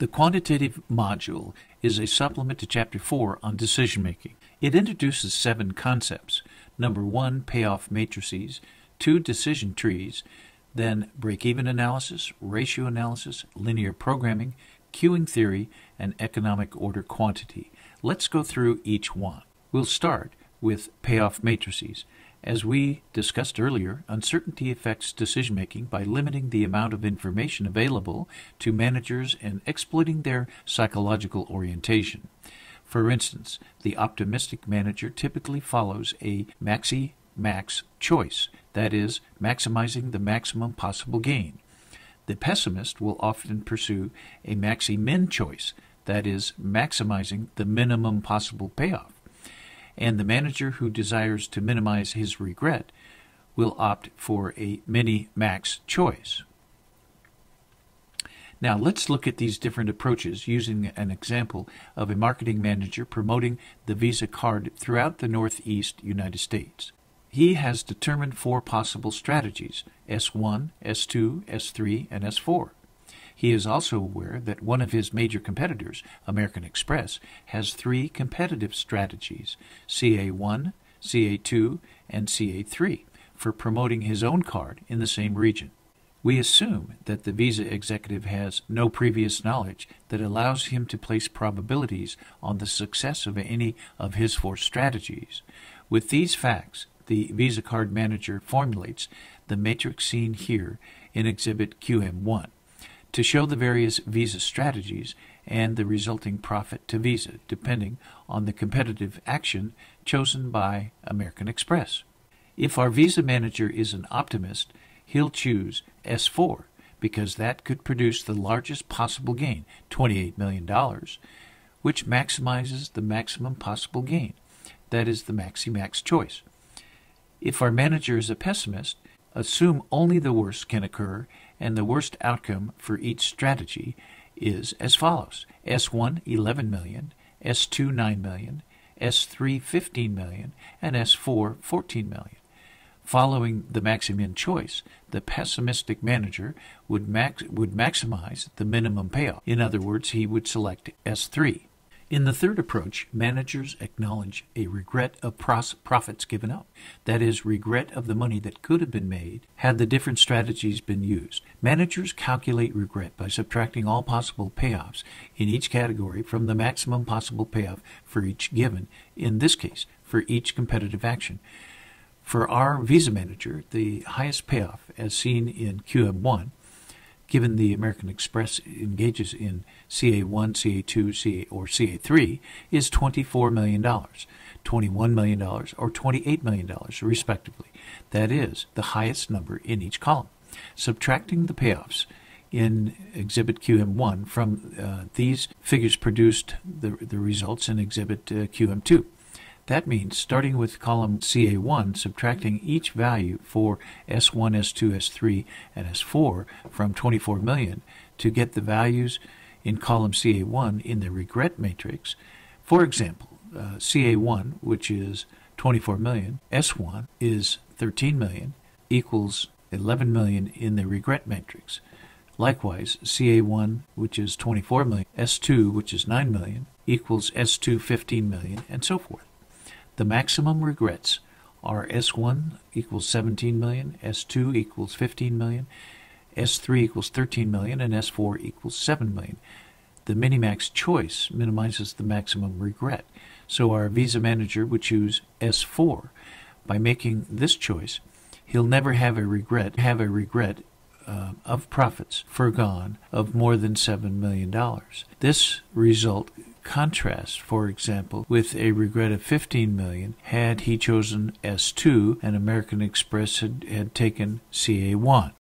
The quantitative module is a supplement to Chapter 4 on decision making. It introduces 7 concepts. Number 1, payoff matrices, 2, decision trees, then break-even analysis, ratio analysis, linear programming, queuing theory, and economic order quantity. Let's go through each one. We'll start with payoff matrices. As we discussed earlier, uncertainty affects decision-making by limiting the amount of information available to managers and exploiting their psychological orientation. For instance, the optimistic manager typically follows a maxi-max choice, that is, maximizing the maximum possible gain. The pessimist will often pursue a maxi-min choice, that is, maximizing the minimum possible payoff. And the manager who desires to minimize his regret will opt for a mini-max choice. Now let's look at these different approaches using an example of a marketing manager promoting the Visa card throughout the Northeast United States. He has determined 4 possible strategies: S1, S2, S3, and S4. He is also aware that one of his major competitors, American Express, has 3 competitive strategies, CA1, CA2, and CA3, for promoting his own card in the same region. We assume that the Visa executive has no previous knowledge that allows him to place probabilities on the success of any of his 4 strategies. With these facts, the Visa card manager formulates the matrix seen here in Exhibit QM1 to show the various Visa strategies and the resulting profit to Visa, depending on the competitive action chosen by American Express. If our Visa manager is an optimist, he'll choose S4 because that could produce the largest possible gain, $28 million, which maximizes the maximum possible gain. That is the maxi-max choice. If our manager is a pessimist, assume only the worst can occur, and the worst outcome for each strategy is as follows: S1, 11 million, S2, 9 million, S3, 15 million, and S4, 14 million. Following the maximum choice, the pessimistic manager would maximize the minimum payoff. In other words, he would select S3. In the third approach, managers acknowledge a regret of profits given up. That is, regret of the money that could have been made had the different strategies been used. Managers calculate regret by subtracting all possible payoffs in each category from the maximum possible payoff for each given, in this case, for each competitive action. For our Visa manager, the highest payoff, as seen in QM1, given the American Express engages in CA1, CA2, or CA3, is $24 million, $21 million, or $28 million, respectively. That is the highest number in each column. Subtracting the payoffs in Exhibit QM1 from these figures produced the results in Exhibit QM2. That means starting with column CA1, subtracting each value for S1, S2, S3, and S4 from 24 million to get the values in column CA1 in the regret matrix. For example, CA1, which is 24 million, S1 is 13 million, equals 11 million in the regret matrix. Likewise, CA1, which is 24 million, S2, which is 9 million, equals S2, 15 million, and so forth. The maximum regrets are S1 equals 17 million, S2 equals 15 million, S3 equals 13 million, and S4 equals 7 million. The minimax choice minimizes the maximum regret, so our Visa manager would choose S4. By making this choice, he'll never have a regret of profits foregone of more than $7 million. This result contrasts, for example, with a regret of 15 million had he chosen S2 and American Express had taken CA1.